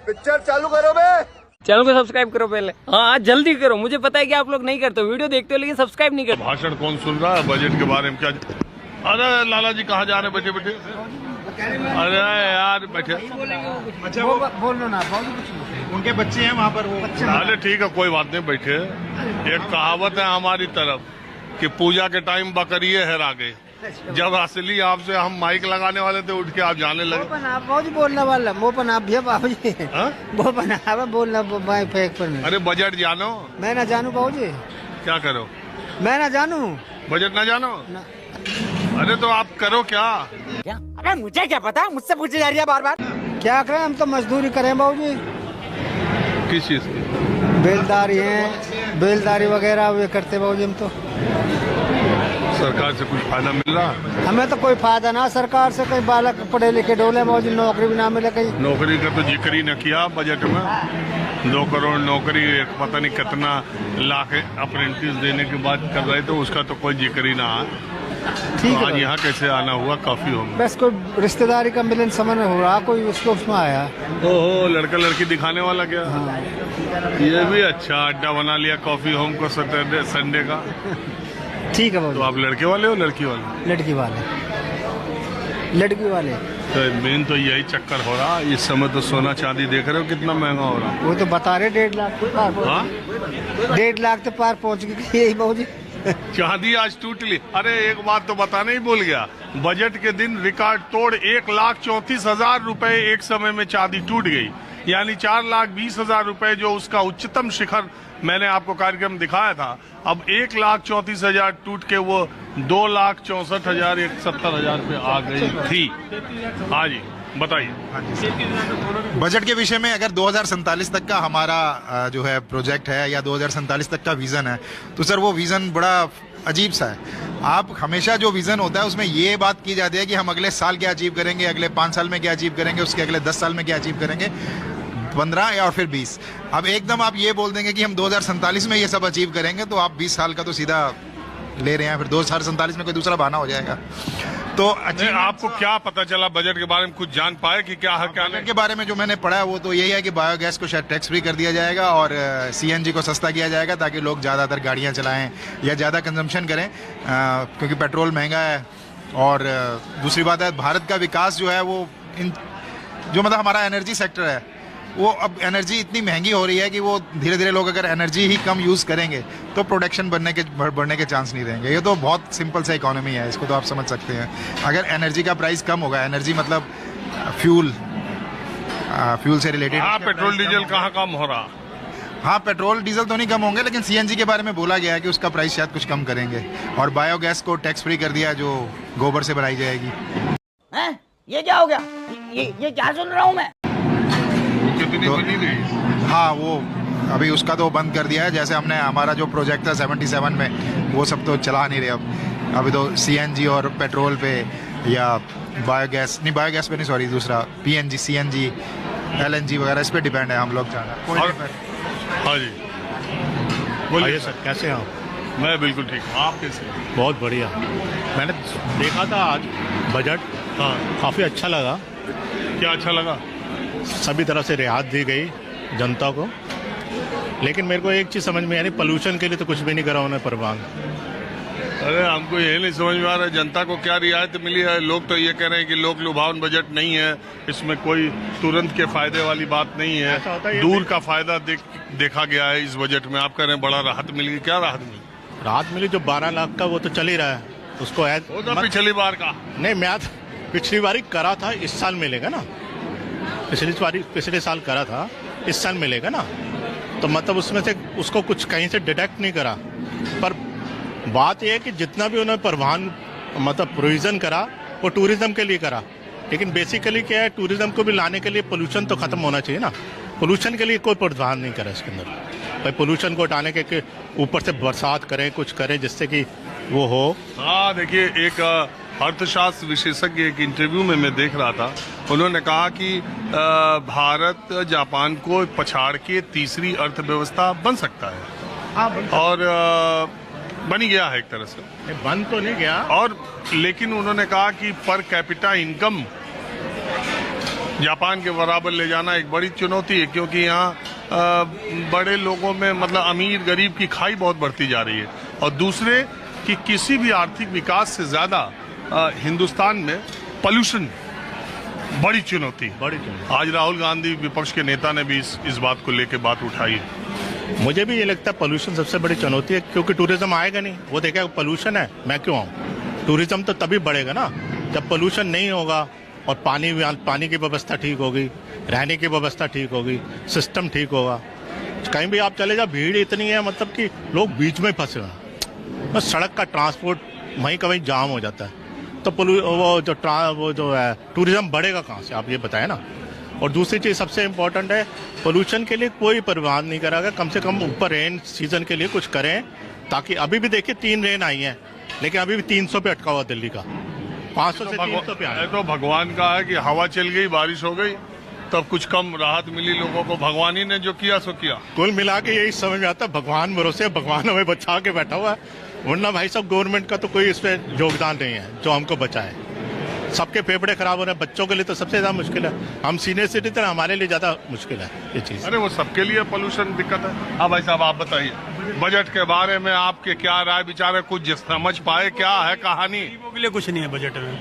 Picture चालू करो बे। Channel को सब्सक्राइब करो पहले। हाँ जल्दी करो, मुझे पता है कि आप लोग नहीं करते हो, वीडियो देखते हो लेकिन सब्सक्राइब नहीं करते। भाषण कौन सुन रहा है बजट के बारे में? क्या अरे लाला जी कहाँ जा रहे बैठे बैठे? अरे यार बैठे। अच्छा वो बोल लो ना, उनके बच्चे हैं वहाँ पर वो। अरे ठीक है कोई बात नहीं, बैठे। एक कहावत है हमारी तरफ कि पूजा के टाइम बकरिए हेरा गए। जब असली आपसे हम माइक लगाने वाले थे उठ के आप जाने लगे। बाबूजी बोलने वाला वो बना बाबूजी, वो बना बोलना फेंक पर। अरे बजट जानो? मैं ना जानू बाबूजी। क्या करो? मैं ना जानू। बजट ना जानो? अरे तो आप करो क्या? अरे मुझे क्या पता, मुझसे पूछी जा रही है बार बार। क्या करें, हम तो मजदूरी करें बाबूजी। किस चीज की? बेलदारी है, बेलदारी वगैरह वे करते बाबूजी हम तो। सरकार से कुछ फायदा मिल रहा? हमें तो कोई फायदा ना सरकार से, कहीं बालक पढ़े लिखे डोले बाबूजी, नौकरी भी ना मिले कहीं। नौकरी का तो जिक्र ही न किया बजट में। 2 करोड़ नौकरी, पता नहीं कितना लाख अप्रेंटिस देने की बात कर रहे थे, उसका तो कोई जिक्र ही ना है। ठीक तो है आज यहाँ कैसे आना हुआ? काफी होगा। बस कोई रिश्तेदारी का मिलन समन हो रहा, कोई उसको उसमें आया। ओहो, लड़का लड़की दिखाने वाला क्या? हाँ। ये भी अच्छा अड्डा बना लिया कॉफी होम को सैटरडे संडे का। ठीक है तो बाबू। आप लड़के वाले हो लड़की वाले? लड़की वाले, लड़की वाले। तो मेन तो यही चक्कर हो रहा। इस समय तो सोना चांदी देख रहे हो कितना महंगा हो रहा। वो तो बता रहे 1.5 लाख के पार। हाँ? 1.5 लाख के पार पहुंच गई यही बाबूजी। चांदी आज टूट ली। अरे एक बात तो बताने ही भूल गया, बजट के दिन रिकॉर्ड तोड़ 1,34,000 रुपए एक समय में चांदी टूट गई। यानी 4,20,000 रुपए जो उसका उच्चतम शिखर मैंने आपको कार्यक्रम दिखाया था, अब 1,34,000 टूट के वो 2,64,070 पे आ गई थी। हाँ जी बताइए। बजट के विषय में अगर 2047 तक का हमारा जो है प्रोजेक्ट है या 2047 तक का विजन है, तो सर वो विजन बड़ा अजीब सा है। आप हमेशा जो विजन होता है उसमें ये बात की जाती है कि हम अगले साल क्या अचीव करेंगे, अगले 5 साल में क्या अचीव करेंगे, उसके अगले 10 साल में क्या अचीव करेंगे, 15 या और फिर 20। अब एकदम आप ये बोल देंगे कि हम 2047 में ये सब अचीव करेंगे, तो आप 20 साल का तो सीधा ले रहे हैं, फिर 2047 में कोई दूसरा बहाना हो जाएगा। तो आपको क्या पता चला बजट के बारे में? कुछ जान पाए कि क्या है क्या नहीं? के बारे में जो मैंने पढ़ा है वो तो यही है कि बायोगैस को शायद टैक्स फ्री कर दिया जाएगा और सीएनजी को सस्ता किया जाएगा, ताकि लोग ज़्यादातर गाड़ियाँ चलाएं या ज़्यादा कंजम्पशन करें, क्योंकि पेट्रोल महंगा है। और दूसरी बात है, भारत का विकास जो है वो जो मतलब हमारा एनर्जी सेक्टर है, वो अब एनर्जी इतनी महंगी हो रही है कि वो धीरे धीरे लोग अगर एनर्जी ही कम यूज़ करेंगे तो प्रोडक्शन बढ़ने के चांस नहीं रहेंगे। ये तो बहुत सिंपल सा इकोनॉमी है, इसको तो आप समझ सकते हैं। अगर एनर्जी का प्राइस कम होगा, एनर्जी मतलब फ्यूल से रिलेटेड। हाँ, पेट्रोल डीजल कहाँ कम हो रहा? हाँ, पेट्रोल डीजल तो नहीं कम होंगे, लेकिन सीएनजी के बारे में बोला गया है कि उसका प्राइस शायद कुछ कम करेंगे। और बायोगैस को टैक्स फ्री कर दिया, जो गोबर से बनाई जाएगी। ये क्या हो गया? ये क्या सुन रहा हूँ मैं? कितनी बनी गई? हाँ, वो अभी उसका तो बंद कर दिया है। जैसे हमने हमारा जो प्रोजेक्ट था 77 में, वो सब तो चला नहीं रहे अब। अभी तो सीएनजी और पेट्रोल पे या बायोगैस पे नहीं, सॉरी, दूसरा पीएनजी, सीएनजी, एलएनजी वगैरह, इस पे डिपेंड है हम लोग जाना। हाँ जी बोलिए सर, कैसे हैं आप? मैं बिल्कुल ठीक हूँ, आप कैसे? बहुत बढ़िया। मैंने देखा था आज बजट, हाँ काफ़ी अच्छा लगा। क्या अच्छा लगा? सभी तरह से रियायत दी गई जनता को, लेकिन मेरे को एक चीज़ समझ में, यानी पोल्यूशन के लिए तो कुछ भी नहीं करा उन्होंने प्रबंध। अरे हमको ये नहीं समझ में आ रहा है जनता को क्या रियायत मिली है। लोग तो ये कह रहे हैं कि लोक लुभावन बजट नहीं है, इसमें कोई तुरंत के फायदे वाली बात नहीं है, दूर का फायदा देखा गया है इस बजट में। आप कह रहे हैं बड़ा राहत मिल गई। क्या राहत मिली? राहत मिली जो 12 लाख का, वो तो चल ही रहा है, उसको पिछली बार का नहीं, मैं पिछली बार ही करा था, इस साल मिलेगा ना। पिछले साल करा था, इस साल मिलेगा ना। तो मतलब उसमें से उसको कुछ कहीं से डिडक्ट नहीं करा। पर बात यह है कि जितना भी उन्होंने परिवहन मतलब प्रोविजन करा, वो टूरिज्म के लिए करा। लेकिन बेसिकली क्या है, टूरिज्म को भी लाने के लिए पोल्यूशन तो खत्म होना चाहिए ना। पोल्यूशन के लिए कोई प्रावधान नहीं करा इसके अंदर। भाई पोल्यूशन को हटाने के ऊपर से बरसात करें, कुछ करें जिससे कि वो हो। हाँ देखिए, एक अर्थशास्त्र विशेषज्ञ एक इंटरव्यू में मैं देख रहा था, उन्होंने कहा कि भारत जापान को पछाड़ के तीसरी अर्थव्यवस्था बन सकता है। और बन गया है एक तरह से। बन तो नहीं गया, और लेकिन उन्होंने कहा कि पर कैपिटा इनकम जापान के बराबर ले जाना एक बड़ी चुनौती है, क्योंकि यहाँ बड़े लोगों में मतलब अमीर गरीब की खाई बहुत बढ़ती जा रही है। और दूसरे कि किसी भी आर्थिक विकास से ज्यादा हिंदुस्तान में पोल्यूशन बड़ी चुनौती है। आज राहुल गांधी विपक्ष के नेता ने भी इस बात को लेकर बात उठाई है। मुझे भी ये लगता है पोल्यूशन सबसे बड़ी चुनौती है, क्योंकि टूरिज्म आएगा नहीं। वो देखेगा पोल्यूशन है, मैं क्यों आऊँ। टूरिज्म तो तभी बढ़ेगा ना जब पोल्यूशन नहीं होगा और पानी की व्यवस्था ठीक होगी, रहने की व्यवस्था ठीक होगी, सिस्टम ठीक होगा। कहीं भी आप चले जाओ भीड़ इतनी है मतलब कि लोग बीच में फंसे हैं। बस सड़क का ट्रांसपोर्ट वहीं का वहीं जाम हो जाता है। तो वो जो है टूरिज्म बढ़ेगा कहाँ से, आप ये बताएं ना। और दूसरी चीज़ सबसे इम्पोर्टेंट है, पोल्यूशन के लिए कोई परवाह नहीं करागा। कम से कम ऊपर रेन सीजन के लिए कुछ करें, ताकि अभी भी देखिए 3 रेन आई हैं, लेकिन अभी भी 300 पे अटका हुआ दिल्ली का, 500 से 300 पे आया। तो भगवान का है कि हवा चल गई, बारिश हो गई, तब कुछ कम राहत मिली लोगों को। भगवान ही ने जो किया सो किया। कुल मिला के यही समझ में आता है, भगवान भरोसे, भगवान हमें बचा के बैठा हुआ है। वरना भाई साहब गवर्नमेंट का तो कोई इसमें योगदान नहीं है जो हमको बचाए। सबके फेफड़े खराब हो रहे हैं, बच्चों के लिए तो सबसे ज्यादा मुश्किल है। हम सीनियर सिटीजन, हमारे लिए ज्यादा मुश्किल है ये चीज। अरे वो सबके लिए पोल्यूशन दिक्कत है। हाँ भाई साहब आप बताइए, बजट के बारे में आपके क्या राय विचार है? कुछ समझ पाए, क्या है कहानी? गरीबों के लिए कुछ नहीं है बजट में,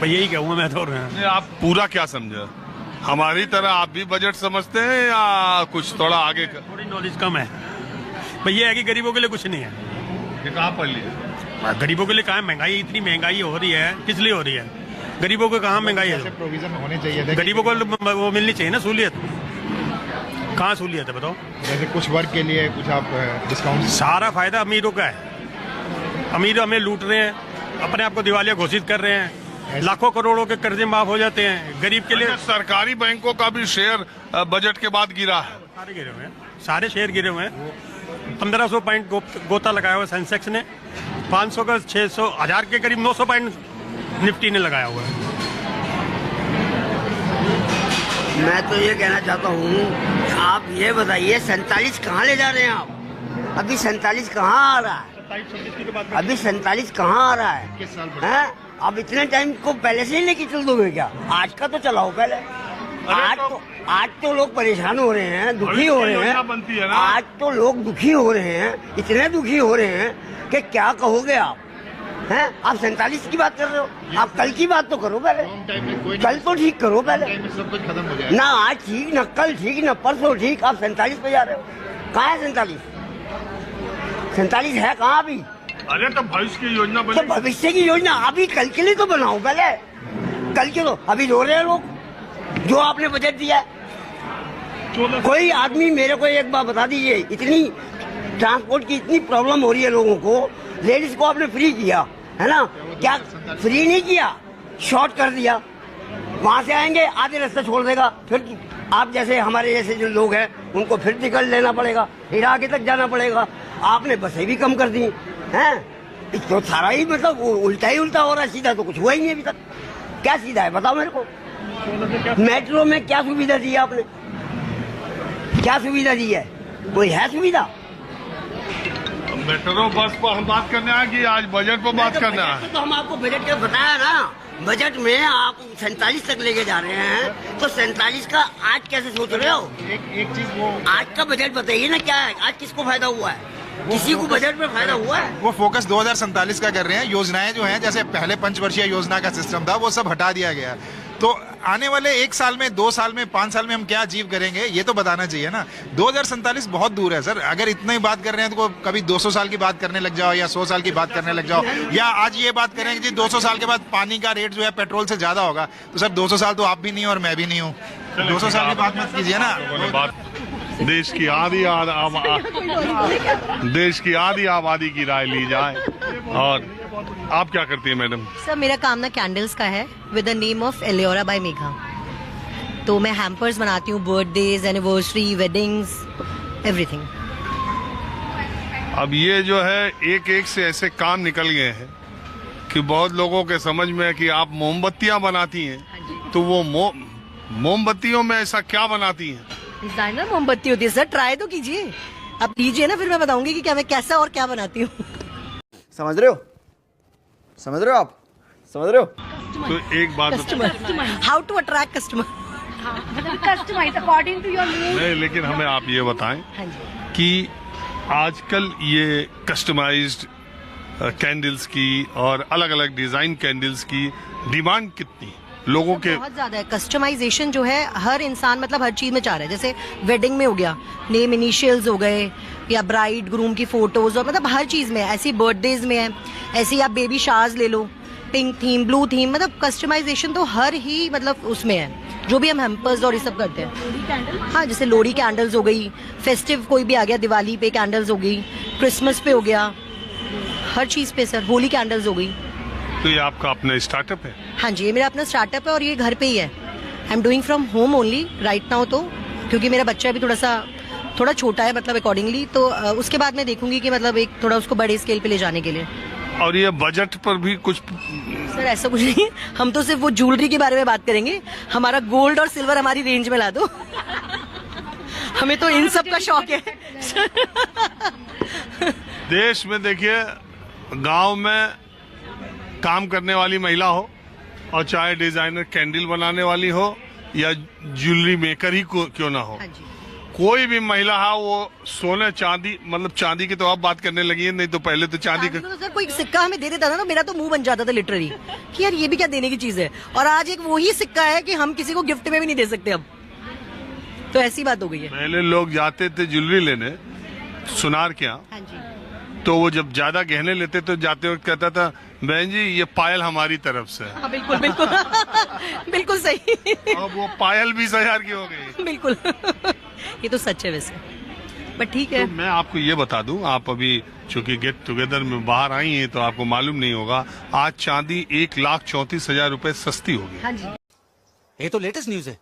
भाई यही कहूँगा मैं तो। आप पूरा क्या समझे? हमारी तरह आप भी बजट समझते हैं या कुछ थोड़ा आगे का? थोड़ी नॉलेज कम है भाई। ये है कि गरीबों के लिए कुछ नहीं है। ये कहाँ पढ़ लिया? गरीबों के लिए कहाँ महंगाई, इतनी महंगाई हो रही है, किस लिए हो रही है? गरीबों को कहाँ महंगाई है? प्रोविजन होने चाहिए। गरीबों को वो मिलनी चाहिए ना सहूलियत। कहाँ सहूलियत है बताओ? जैसे कुछ वर्ग के लिए कुछ आप डिस्काउंट। सारा फायदा अमीरों का है। अमीर हमें लूट रहे हैं, अपने आप को दिवालिया घोषित कर रहे हैं, लाखों करोड़ों के कर्जे माफ हो जाते हैं। गरीब के लिए सरकारी बैंकों का भी शेयर बजट के बाद गिरा है। सारे गिरे हुए हैं, सारे शेयर गिरे हुए हैं। 1500 पॉइंट गोता लगाया हुआ सेंसेक्स ने, 500 का 600 1000 के करीब 900 पॉइंट निफ्टी ने लगाया हुआ है। मैं तो ये कहना चाहता हूँ, आप ये बताइए 47 कहाँ ले जा रहे हैं आप? अभी 47 कहाँ आ रहा है? अभी 47 कहाँ आ रहा है? आप इतने टाइम को पहले से ही लेके चल दोगे क्या? आज का तो चलाओ पहले। आज तो लोग परेशान हो रहे हैं, दुखी हो रहे हैं। आज तो लोग दुखी हो रहे हैं, इतने दुखी हो रहे हैं कि क्या कहोगे आप? हैं? आप 47 की बात कर रहे हो? आप कल की बात तो करो पहले, कल तो ठीक करो पहले। सब कुछ खत्म हो जाए ना आज ठीक, ना कल ठीक, ना परसों ठीक, आप 47 पे जा रहे हो। कहाँ है 47? 47 है कहाँ अभी? अरे तो भविष्य की योजना तो भविष्य की योजना अभी कल के लिए तो बनाओ पहले। कल के तो अभी रो रहे हैं लोग जो आपने बजट दिया है। कोई आदमी मेरे को एक बात बता दीजिए, इतनी ट्रांसपोर्ट की इतनी प्रॉब्लम हो रही है लोगों को, लेडीज को आपने फ्री किया है ना? क्या फ्री नहीं किया, शॉर्ट कर दिया। वहां से आएंगे आधे रास्ते छोड़ देगा, फिर आप जैसे हमारे जैसे जो लोग हैं उनको फिर टिकट लेना पड़ेगा, फिर आगे तक जाना पड़ेगा। आपने बसें भी कम कर दी हैं। तो सारा ही मतलब उल्टा ही उल्टा हो रहा है, सीधा तो कुछ हुआ ही नहीं अभी तक। क्या सीधा है बताओ मेरे को? मेट्रो में क्या सुविधा दी है आपने? क्या सुविधा दी है? कोई है सुविधा? मेट्रो बस पर हम बात करने आए कि आज बजट पर बात करना है। तो हम आपको बजट का बताया ना, बजट में आप 47 तक लेके जा रहे हैं, तो 47 का आज कैसे सोच रहे हो? एक चीज वो आज का बजट बताइए ना, क्या है आज? किसको फायदा हुआ है? किसी को बजट में फायदा हुआ है? वो फोकस 2047 का कर रहे हैं। योजनाएं जो हैं, जैसे पहले पंचवर्षीय योजना का सिस्टम था, वो सब हटा दिया गया। तो आने वाले 1 साल में, 2 साल में, 5 साल में हम क्या अचीव करेंगे, ये तो बताना चाहिए ना। 2047 बहुत दूर है सर। अगर इतना ही बात कर रहे हैं तो कभी 200 साल की बात करने लग जाओ, या 100 साल की बात करने लग जाओ, या आज ये बात करें कि जी 200 साल के बाद पानी का रेट जो है पेट्रोल से ज्यादा होगा। तो सर 200 साल तो आप भी नहीं और मैं भी नहीं हूँ। 200 साल की बात मत कीजिए ना। देश की आधी आबादी की राय ली जाए। और आप क्या करती है मैडम? सर मेरा काम ना कैंडल्स का है, with the name of Eliora by Megha. तो मैं हैम्पर्स बनाती हूँ, बर्थडेज, एनिवर्सरी, वेडिंग्स, एवरीथिंग। अब ये जो है एक एक से ऐसे काम निकल गए हैं कि बहुत लोगों के समझ में है कि आप मोमबत्तियां बनाती हैं, तो वो मोमबत्तियों में ऐसा क्या बनाती हैं? डिजाइनर मोमबत्ती होती है सर, ट्राई तो कीजिए। आप लीजिए ना, फिर मैं बताऊंगी कि क्या मैं कैसा और क्या बनाती हूँ। समझ रहे हो? समझ रहे हो आप? समझ रहे हो? तो एक बात how to attract customer. Customize according to your mood. नहीं, लेकिन हमें आप ये बताएं हाँ जी। कि आजकल ये कस्टमाइज्ड कैंडल्स की और अलग अलग डिजाइन कैंडल्स की डिमांड कितनी लोगों के? बहुत ज्यादा है। कस्टमाइजेशन जो है हर इंसान मतलब हर चीज में चाह रहा है। जैसे वेडिंग में हो गया, नेम इनिशियल्स हो गए, या ब्राइड ग्रूम की फोटोज, और मतलब हर चीज में। ऐसी बर्थडेज में है, ऐसी आप बेबी शावर्स ले लो, पिंक थीम, ब्लू थीम, मतलब कस्टमाइजेशन तो हर ही मतलब उसमें है। जो भी हम हैम्पर्स और ये सब करते हैं। हाँ, जैसे लोहड़ी कैंडल्स हो गई, फेस्टिव कोई भी आ गया, दिवाली पे कैंडल्स हो गई, क्रिसमस पे हो गया, हर चीज पे सर। होली कैंडल्स हो गई। तो ये आपका अपना स्टार्टअप है? हाँ जी, ये मेरा अपना स्टार्टअप है और ये घर पे ही है। I am doing from home only right now, तो क्योंकि मेरा बच्चा भी थोड़ा छोटा है मतलब अकॉर्डिंगली, तो उसके बाद मैं देखूंगी कि मतलब एक थोड़ा उसको बड़े स्केल पे ले जाने के लिए। और ये बजट पर भी कुछ? सर ऐसा कुछ नहीं, हम तो सिर्फ वो ज्वेलरी के बारे में बात करेंगे। हमारा गोल्ड और सिल्वर हमारी रेंज में ला दो। हमें तो इन सब का शौक है। देश में देखिए, गांव में काम करने वाली महिला हो और चाहे डिजाइनर कैंडल बनाने वाली हो या ज्वेलरी मेकर ही क्यों ना हो, हाँ जी। कोई भी महिला है वो सोने चांदी, मतलब चांदी की तो आप बात करने लगी है, नहीं तो पहले तो चांदी का। तो सर कोई सिक्का हमें दे देता था ना, मेरा तो मुंह बन जाता था लिटरली कि यार ये भी क्या देने की चीज है। और आज एक वही सिक्का है कि हम किसी को गिफ्ट में भी नहीं दे सकते अब, तो ऐसी बात हो गई है। पहले लोग जाते थे ज्वेलरी लेने सुनार के यहाँ, हाँ जी। तो वो जब ज्यादा गहने लेते तो जाते वक्त कहता था, बहन जी ये पायल हमारी तरफ से है। हाँ, बिल्कुल बिल्कुल। बिल्कुल सही। अब वो पायल 20,000 की हो गई। बिल्कुल। ये तो सच है वैसे, बट ठीक है। तो मैं आपको ये बता दूं, आप अभी चूंकि गेट टुगेदर में बाहर आई हैं तो आपको मालूम नहीं होगा, आज चांदी 1,34,000 रुपए सस्ती होगी। हाँ जी। ये तो लेटेस्ट न्यूज है।